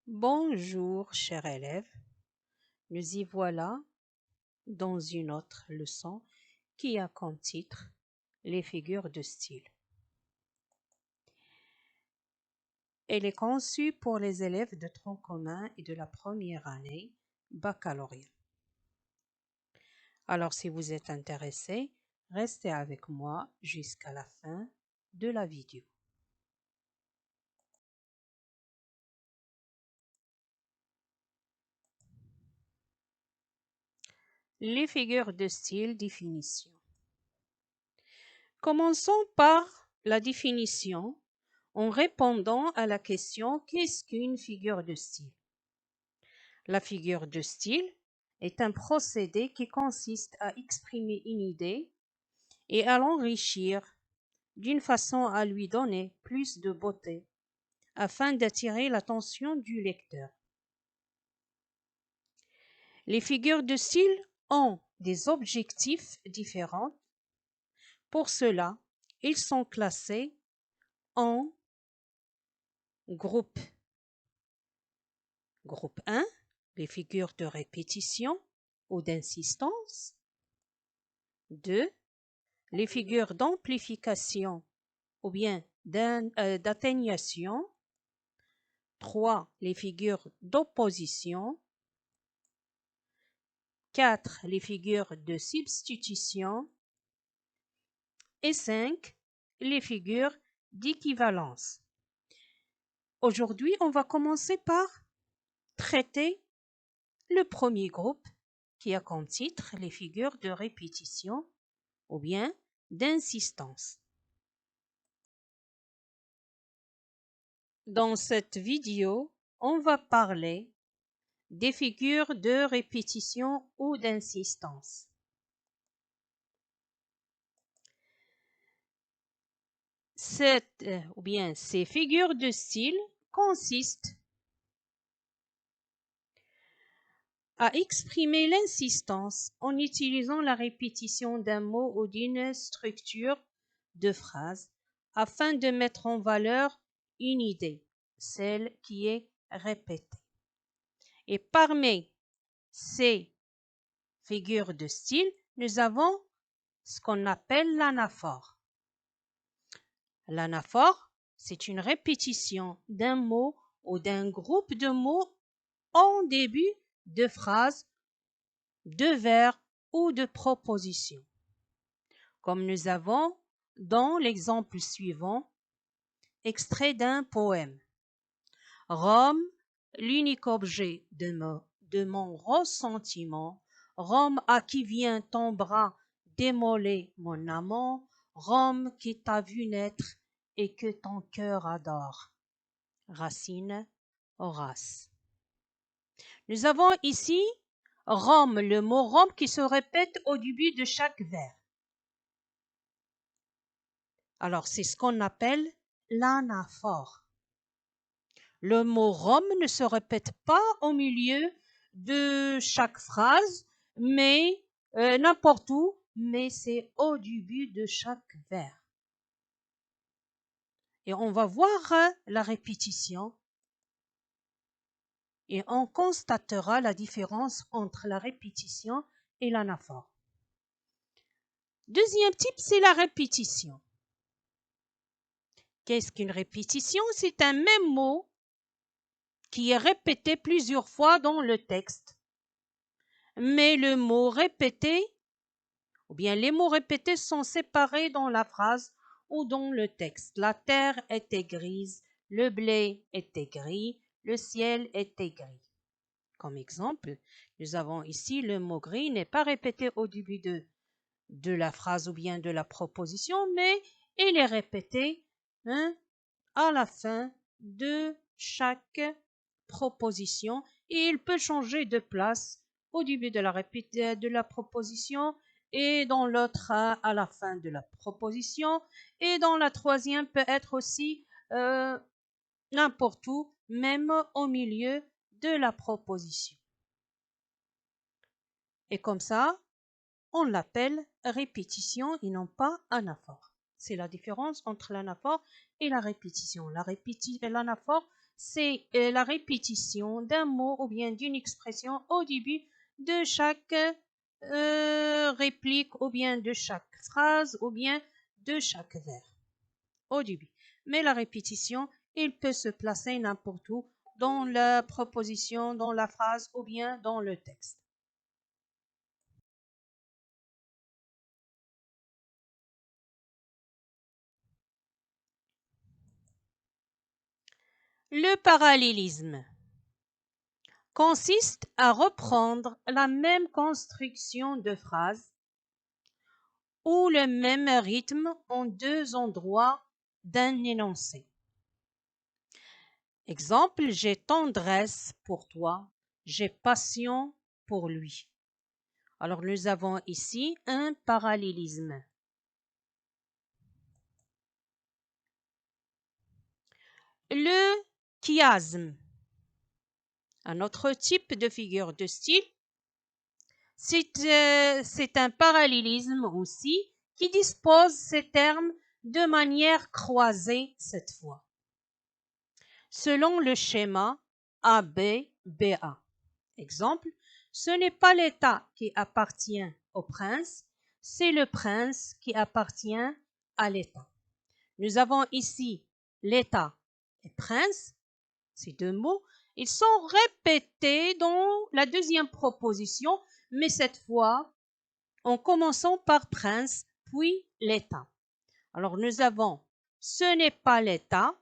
Bonjour, chers élèves. Nous y voilà dans une autre leçon qui a comme titre les figures de style. Elle est conçue pour les élèves de tronc commun et de la première année baccalauréat. Alors, si vous êtes intéressés, restez avec moi jusqu'à la fin de la vidéo. Les figures de style, définition. Commençons par la définition en répondant à la question « Qu'est-ce qu'une figure de style ?» La figure de style est un procédé qui consiste à exprimer une idée et à l'enrichir d'une façon à lui donner plus de beauté afin d'attirer l'attention du lecteur. Les figures de style ont des objectifs différents. Pour cela, ils sont classés en groupes. Groupe 1, les figures de répétition ou d'insistance. 2, les figures d'amplification ou bien d'atténuation. 3, les figures d'opposition. 4, les figures de substitution. Et 5, les figures d'équivalence. Aujourd'hui, on va commencer par traiter le premier groupe qui a comme titre les figures de répétition ou bien d'insistance. Dans cette vidéo, on va parler des figures de répétition ou d'insistance. Ces figures de style consistent à exprimer l'insistance en utilisant la répétition d'un mot ou d'une structure de phrase afin de mettre en valeur une idée, celle qui est répétée. Et parmi ces figures de style, nous avons ce qu'on appelle l'anaphore. L'anaphore, c'est une répétition d'un mot ou d'un groupe de mots en début de phrase, de vers ou de proposition. Comme nous avons dans l'exemple suivant, extrait d'un poème. Rome, l'unique objet de mon ressentiment, Rome à qui vient ton bras démoler mon amant, Rome qui t'a vu naître et que ton cœur adore. Racine, Horace. Nous avons ici Rome, le mot Rome qui se répète au début de chaque vers. Alors, c'est ce qu'on appelle l'anaphore. Le mot Rome ne se répète pas au milieu de chaque phrase, mais n'importe où, mais c'est au début de chaque vers. Et on va voir la répétition et on constatera la différence entre la répétition et l'anaphore. Deuxième type, c'est la répétition. Qu'est-ce qu'une répétition? C'est un même mot qui est répété plusieurs fois dans le texte. Mais le mot répété, ou bien les mots répétés sont séparés dans la phrase ou dans le texte. La terre était grise, le blé était gris, le ciel était gris. Comme exemple, nous avons ici le mot gris n'est pas répété au début de la phrase ou bien de la proposition, mais il est répété à la fin de chaque proposition et il peut changer de place au début de la proposition et dans l'autre à la fin de la proposition et dans la troisième peut être aussi n'importe où, même au milieu de la proposition. Et comme ça, on l'appelle répétition et non pas anaphore. C'est la différence entre l'anaphore et la répétition. L'anaphore, c'est la répétition d'un mot ou bien d'une expression au début de chaque réplique ou bien de chaque phrase ou bien de chaque vers au début. Mais la répétition, il peut se placer n'importe où dans la proposition, dans la phrase ou bien dans le texte. Le parallélisme consiste à reprendre la même construction de phrase ou le même rythme en deux endroits d'un énoncé. Exemple, j'ai tendresse pour toi, j'ai passion pour lui. Alors nous avons ici un parallélisme. Le chiasme, un autre type de figure de style, c'est un parallélisme aussi qui dispose ces termes de manière croisée cette fois, selon le schéma AB, BA. Exemple, ce n'est pas l'État qui appartient au prince, c'est le prince qui appartient à l'État. Nous avons ici l'État et prince, ces deux mots, ils sont répétés dans la deuxième proposition, mais cette fois, en commençant par prince, puis l'État. Alors nous avons ce n'est pas l'État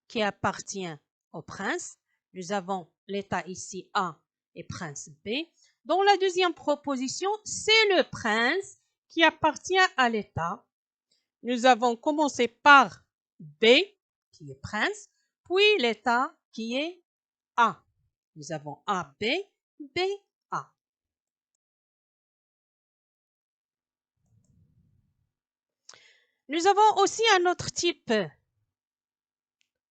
qui appartient au prince. Nous avons l'État ici A et prince B. Dans la deuxième proposition, c'est le prince qui appartient à l'État. Nous avons commencé par B, qui est prince, puis l'État qui est A. Nous avons A, B, B, A. Nous avons aussi un autre type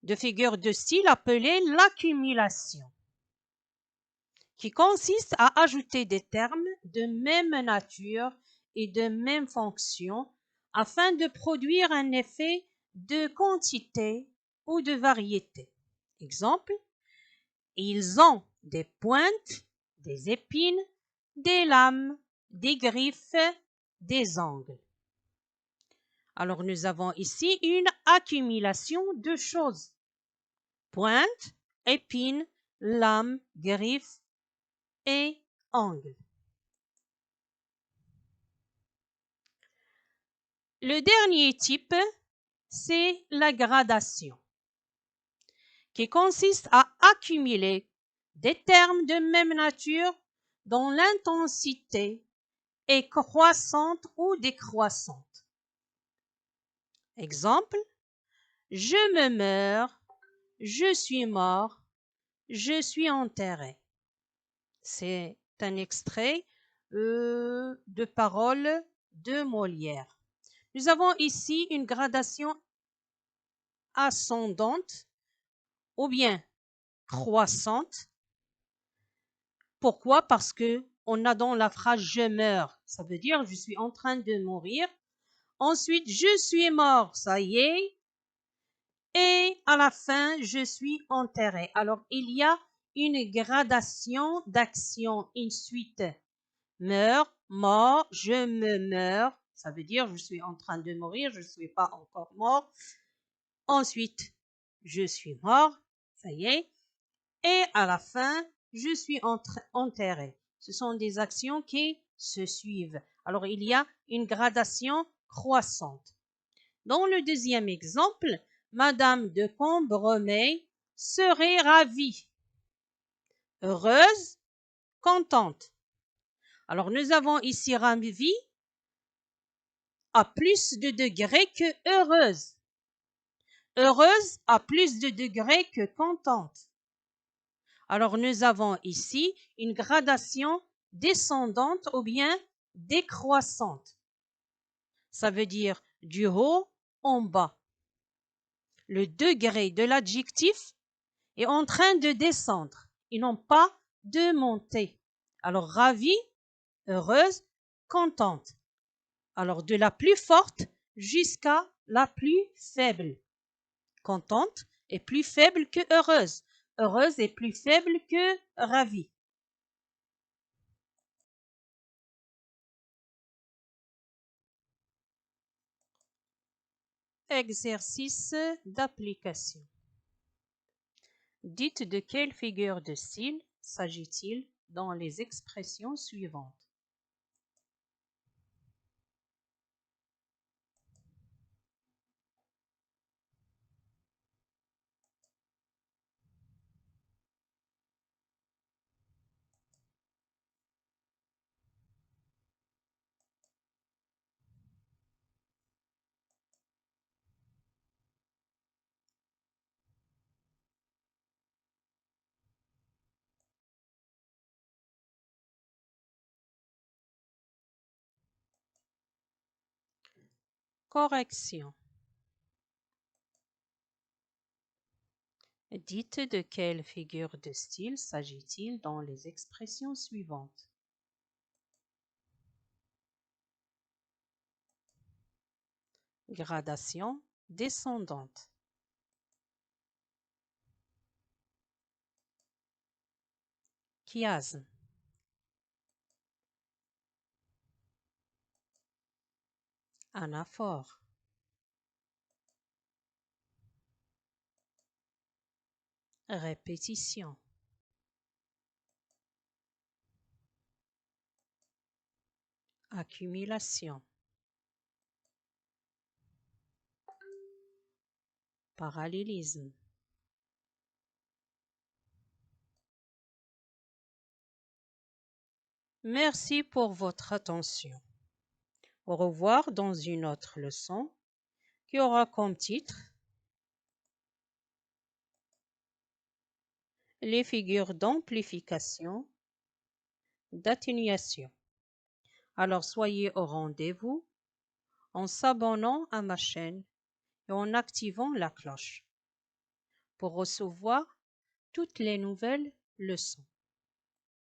de figure de style appelée l'accumulation, qui consiste à ajouter des termes de même nature et de même fonction afin de produire un effet de quantité ou de variété. Exemple, ils ont des pointes, des épines, des lames, des griffes, des ongles. Alors nous avons ici une accumulation de choses. Pointes, épines, lames, griffes et ongles. Le dernier type, c'est la gradation, qui consiste à accumuler des termes de même nature dont l'intensité est croissante ou décroissante. Exemple, je me meurs, je suis mort, je suis enterré. C'est un extrait de paroles de Molière. Nous avons ici une gradation ascendante ou bien croissante. Pourquoi? Parce que on a dans la phrase je meurs, ça veut dire je suis en train de mourir. Ensuite, je suis mort, ça y est. Et à la fin, je suis enterré. Alors, il y a une gradation d'action, une suite. Meurs, mort, je me meurs. Ça veut dire je suis en train de mourir, je ne suis pas encore mort. Ensuite, je suis mort, ça y est. Et à la fin, je suis enterré. Ce sont des actions qui se suivent. Alors, il y a une gradation croissante. Dans le deuxième exemple, Madame de Cambremer serait ravie, heureuse, contente. Alors, nous avons ici ravie à plus de degrés que heureuse. Heureuse à plus de degrés que contente. Alors, nous avons ici une gradation descendante ou bien décroissante. Ça veut dire du haut en bas. Le degré de l'adjectif est en train de descendre et non pas de monter. Alors, ravie, heureuse, contente. Alors, de la plus forte jusqu'à la plus faible. Contente est plus faible que heureuse. Heureuse est plus faible que ravie. Exercice d'application. Dites de quelle figure de style s'agit-il dans les expressions suivantes. Correction. Dites de quelle figure de style s'agit-il dans les expressions suivantes. Gradation descendante. Chiasme. Anaphore. Répétition. Accumulation. Parallélisme. Merci pour votre attention. Au revoir dans une autre leçon qui aura comme titre les figures d'amplification, d'atténuation. Alors soyez au rendez-vous en s'abonnant à ma chaîne et en activant la cloche pour recevoir toutes les nouvelles leçons.